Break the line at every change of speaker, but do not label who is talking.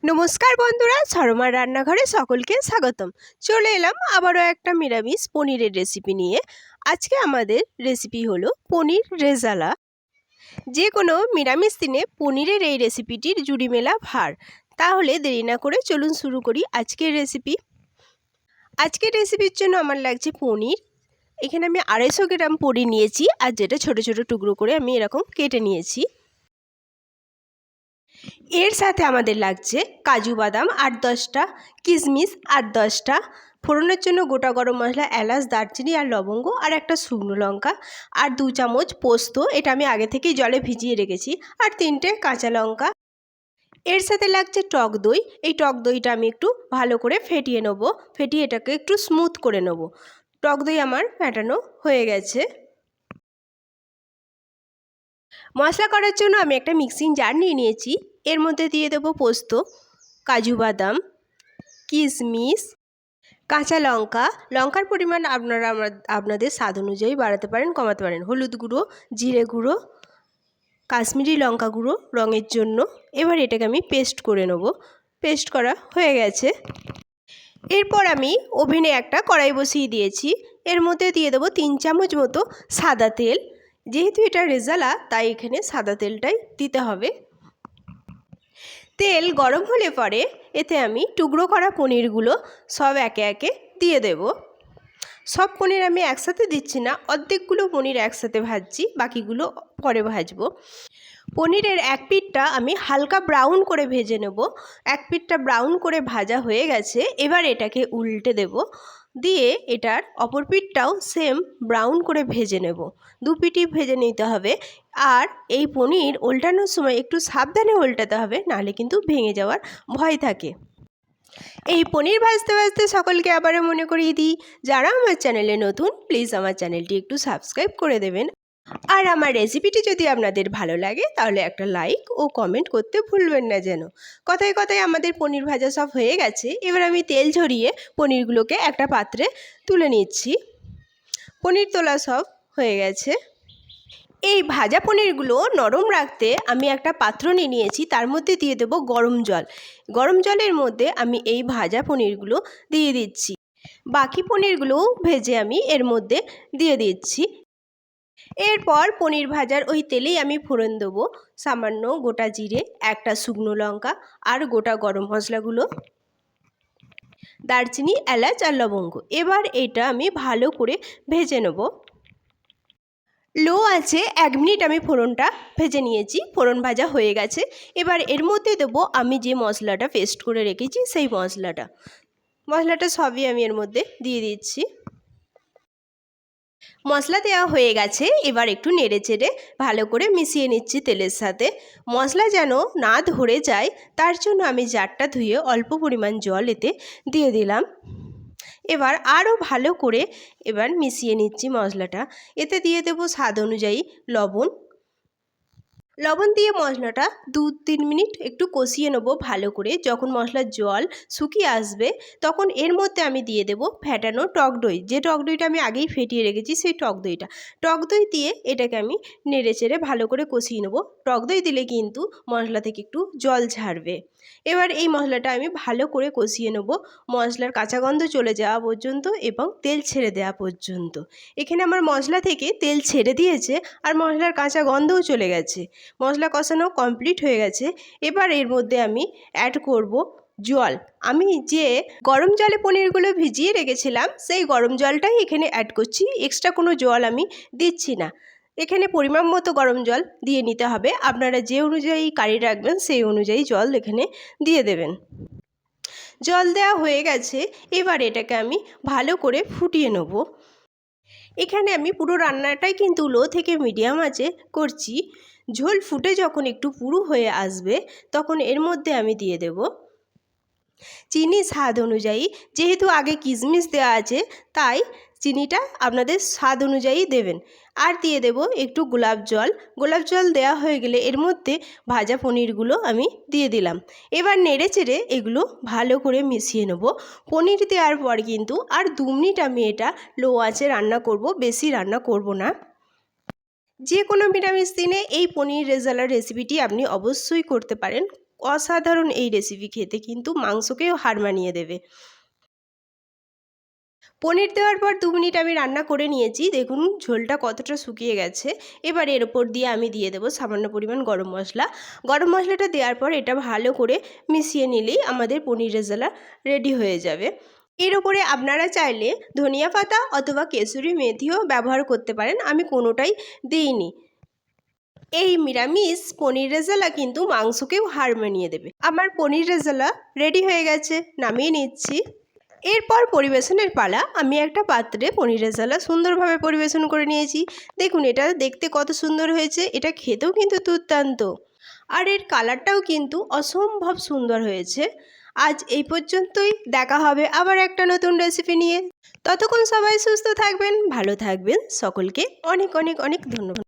নমস্কার বন্ধুরা, শর্মার রান্নাঘরে সকলকে স্বাগতম। চলে এলাম আবারও একটা নিরামিষ পনিরের রেসিপি নিয়ে। আজকে আমাদের রেসিপি হলো পনির রেজালা। যে কোনো নিরামিষ দিনে পনিরের এই রেসিপিটির জুড়ি মেলা ভার। তাহলে দেরি না করে চলুন শুরু করি আজকের রেসিপি। আজকের রেসিপির জন্য আমার লাগছে পনির। এখানে আমি 250 গ্রাম পনির নিয়েছি, আর যেটা ছোট ছোট টুকরো করে আমি এরকম কেটে নিয়েছি। এর সাথে আমাদের লাগছে কাজু বাদাম 8-10টা, কিশমিশ 8-10টা, ফোড়নের জন্য গোটা গরম মশলা, এলাচ, দারচিনি আর লবঙ্গ, আর একটা শুকনো লঙ্কা, আর 2 চামচ পোস্ত, এটা আমি আগে থেকেই জলে ভিজিয়ে রেখেছি, আর 3টে কাঁচা লঙ্কা। এর সাথে লাগছে টক দই। এই টক দইটা আমি একটু ভালো করে ফেটিয়ে নেব, ফেটিয়ে এটাকে একটু স্মুথ করে নেব। টক দই আমার ফেটানো হয়ে গেছে। মশলা করার জন্য আমি একটা মিক্সিং জার নিয়ে নিয়েছি। এর মধ্যে দিয়ে দেবো পোস্ত, কাজু বাদাম, কিশমিশ, কাঁচা লঙ্কা। লঙ্কার পরিমাণ আপনারা আপনাদের স্বাদ অনুযায়ী বাড়াতে পারেন, কমাতে পারেন। হলুদ গুঁড়ো, জিরে গুঁড়ো, কাশ্মীরি লঙ্কা গুঁড়ো রঙের জন্য। এবার এটাকে আমি পেস্ট করে নেব। পেস্ট করা হয়ে গেছে। এরপর আমি ওভেনে একটা কড়াই বসিয়ে দিয়েছি। এর মধ্যে দিয়ে দেবো 3 চামচ মতো সাদা তেল। যেহেতু এটা রেজালা, তাই এখানে সাদা তেলটাই দিতে হবে। তেল গরম হলে পরে এতে আমি টুকরো করা পনিরগুলো সব একে একে দিয়ে দেব। সব পনির আমি একসাথে দিচ্ছি না, অর্ধেকগুলো পনির একসাথে ভাজছি, বাকিগুলো পরে ভাজবো। পনিরের এক পিঠটা আমি হালকা ব্রাউন করে ভেজে নেব। এক পিঠটা ব্রাউন করে ভাজা হয়ে গেছে। এবার এটাকে উল্টে দেব, দিয়ে এটার অপর পিঠটাও সেম ব্রাউন করে ভেজে নেব। 2 পিঠই ভেজে নিতে হবে। আর এই পনির উল্টানোর সময় একটু সাবধানে উল্টাতে হবে, নাহলে কিন্তু ভেঙে যাওয়ার ভয় থাকে। এই পনির ভাজতে ভাজতে সকলকে আবারও মনে করিয়ে দিই, যারা আমার চ্যানেলে নতুন, প্লিজ আমার চ্যানেলটি একটু সাবস্ক্রাইব করে দেবেন। আর আমার রেসিপিটি যদি আপনাদের ভালো লাগে তাহলে একটা লাইক ও কমেন্ট করতে ভুলবেন না যেন। কথায় কথায় আমাদের পনির ভাজা সব হয়ে গেছে। এবার আমি তেল ঝরিয়ে পনিরগুলোকে একটা পাত্রে তুলে নিচ্ছি। পনির তোলা সব হয়ে গেছে। এই ভাজা পনিরগুলো নরম রাখতে আমি একটা পাত্র নিয়ে নিয়েছি, তার মধ্যে দিয়ে দেবো গরম জল। গরম জলের মধ্যে আমি এই ভাজা পনিরগুলো দিয়ে দিচ্ছি। বাকি পনিরগুলোও ভেজে আমি এর মধ্যে দিয়ে দিচ্ছি। এরপর পনির ভাজার ওই তেলেই আমি ফোড়ন দেবো সামান্য গোটা জিরে, একটা শুকনো লঙ্কা, আর গোটা গরম মশলাগুলো, দারচিনি, এলাচ আর লবঙ্গ। এবার এটা আমি ভালো করে ভেজে নেব। লো আছে 1 মিনিট আমি ফোড়নটা ভেজে নিয়েছি। ফোড়ন ভাজা হয়ে গেছে। এবার এর মধ্যে দেবো আমি যে মশলাটা পেস্ট করে রেখেছি, সেই মশলাটা সবই আমি এর মধ্যে দিয়ে দিচ্ছি। মশলা দেওয়া হয়ে গেছে। এবার একটু নেড়ে চেড়ে ভালো করে মিশিয়ে নিচ্ছি তেলের সাথে। মশলা যেন না ধরে যায়, তার জন্য আমি জারটা ধুয়ে অল্প পরিমাণ জল এতে দিয়ে দিলাম। এবার আরও ভালো করে এবার মিশিয়ে নিচ্ছি মশলাটা। এতে দিয়ে দেবো স্বাদ অনুযায়ী লবণ। লবণ দিয়ে মশলাটা 2-3 মিনিট একটু কষিয়ে নেবো ভালো করে। যখন মশলার জল শুকিয়ে আসবে, তখন এর মধ্যে আমি দিয়ে দেবো ফ্যাটানো টক দই। যে টক দইটা আমি আগেই ফেটিয়ে রেখেছি, সেই টক দইটা। টক দই দিয়ে এটাকে আমি নেড়ে চেড়ে ভালো করে কষিয়ে নেবো। টক দই দিলে কিন্তু মশলা থেকে একটু জল ছাড়বে। এবার এই মশলাটা আমি ভালো করে কষিয়ে নেব, মশলার কাঁচা গন্ধ চলে যাওয়া পর্যন্ত এবং তেল ছেড়ে দেওয়া পর্যন্ত। এখানে আমার মশলা থেকে তেল ছেড়ে দিয়েছে, আর মশলার কাঁচা গন্ধও চলে গেছে। মশলা কষানো কমপ্লিট হয়ে গেছে। এবার এর মধ্যে আমি অ্যাড করব জল। আমি যে গরম জলে পনিরগুলো ভিজিয়ে রেখেছিলাম, সেই গরম জলটাই এখানে অ্যাড করছি। এক্সট্রা কোনো জল আমি দিচ্ছি না। এখানে পরিমাণ মতো গরম জল দিয়ে নিতে হবে। আপনারা যে অনুযায়ী কারি রাখবেন, সেই অনুযায়ী জল এখানে দিয়ে দেবেন। জল দেওয়া হয়ে গেছে। এবার এটাকে আমি ভালো করে ফুটিয়ে নেব। এখানে আমি পুরো রান্নাটাই কিন্তু লো থেকে মিডিয়াম আঁচে করছি। ঝোল ফুটে যখন একটু পুরু হয়ে আসবে, তখন এর মধ্যে আমি দিয়ে দেব চিনি স্বাদ অনুযায়ী। যেহেতু আগে কিশমিশ দেওয়া আছে, তাই চিনিটা আপনাদের স্বাদ অনুযায়ী দেবেন। আর দিয়ে দেব একটু গোলাপ জল। গোলাপ জল দেওয়া হয়ে গেলে এর মধ্যে ভাজা পনিরগুলো আমি দিয়ে দিলাম। এবার নেড়ে চেড়ে এগুলো ভালো করে মিশিয়ে নেব। পনির দেওয়ার পর কিন্তু আর 2 মিনিট আমি এটা লো আঁচে রান্না করব, বেশি রান্না করব না। যে কোনো নিরামিষ দিনে এই পনির রেজালার রেসিপিটি আপনি অবশ্যই করতে পারেন। অসাধারণ এই রেসিপি খেতে কিন্তু মাংসকেও হার মানিয়ে দেবে। পনির দেওয়ার পর 2 মিনিট আমি রান্না করে নিয়েছি। দেখুন ঝোলটা কতটা শুকিয়ে গেছে। এবার এর ওপর দিয়ে আমি দিয়ে দেবো সামান্য পরিমাণ গরম মশলা। গরম মশলাটা দেওয়ার পর এটা ভালো করে মিশিয়ে নিলেই আমাদের পনির রেজালা রেডি হয়ে যাবে। এর ওপরে আপনারা চাইলে ধনিয়া পাতা অথবা কেসুরি মেথিও ব্যবহার করতে পারেন, আমি কোনোটাই দিইনি। এই নিরামিষ পনির রেজালা কিন্তু মাংসকেও হার মানিয়ে দেবে। আমার পনির রেজালা রেডি হয়ে গেছে, নামিয়ে নিচ্ছি। এরপর পরিবেশনের পালা। আমি একটা পাত্রে পনির রেজালা সুন্দরভাবে পরিবেশন করে নিয়েছি। দেখুন এটা দেখতে কত সুন্দর হয়েছে, এটা খেতেও কিন্তু দুর্দান্ত, আর এর কালারটাও কিন্তু অসম্ভব সুন্দর হয়েছে। আজ এই পর্যন্তই, দেখা হবে আবার একটা নতুন রেসিপি নিয়ে। ততক্ষণ সবাই সুস্থ থাকবেন, ভালো থাকবেন। সকলকে অনেক অনেক অনেক ধন্যবাদ।